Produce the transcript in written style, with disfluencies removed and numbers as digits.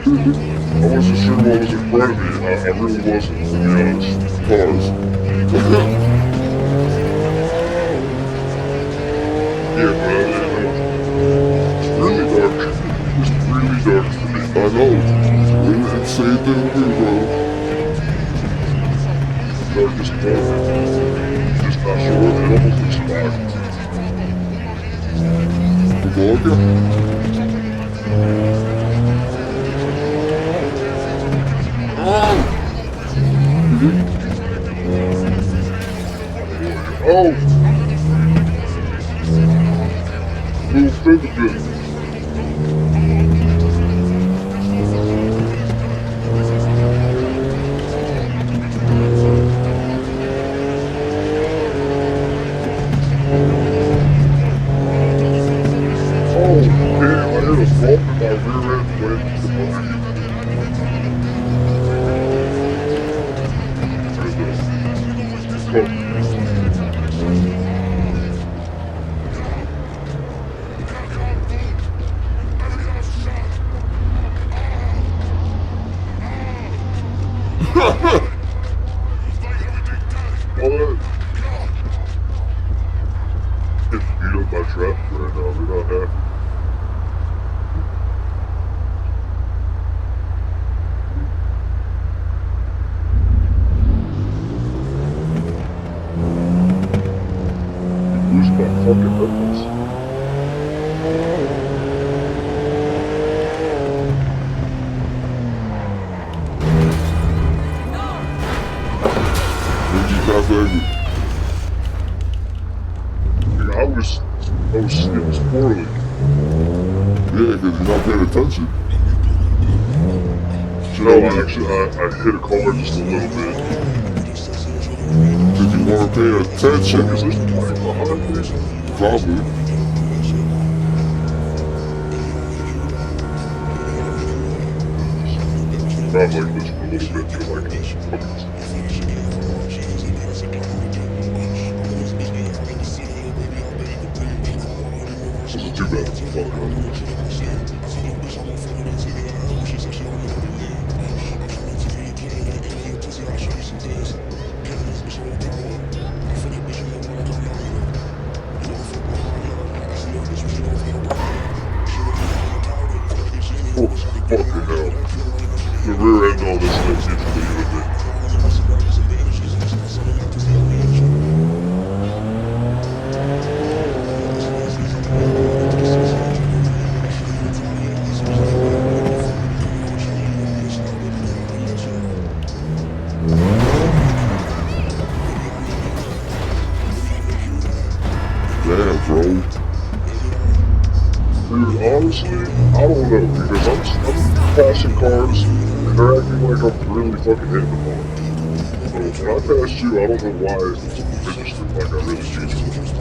I wasn't sure what was in front of me. I really wasn't, to be honest. Cars. Yeah, but it's really dark. It's really dark for me. I know. It's same thing with me, bro. Darkest part. Just not sure. It almost looks black. Våga. Oh! Little feather bit. It was poorly. Yeah, because you're not paying attention. No, I hit a car just a little bit. Did you want to pay attention? Is this plane behind me? Probably. Not like this for a little bit, just like this. Too bad it's a fun run. Oh, fucking hell. The rear end on this thing seems to be with me. Honestly, I don't know, because I'm passing cars, and they're acting like I'm really fucking hitting them hard. So when I passed you, I don't know why it's registered like I really changed it.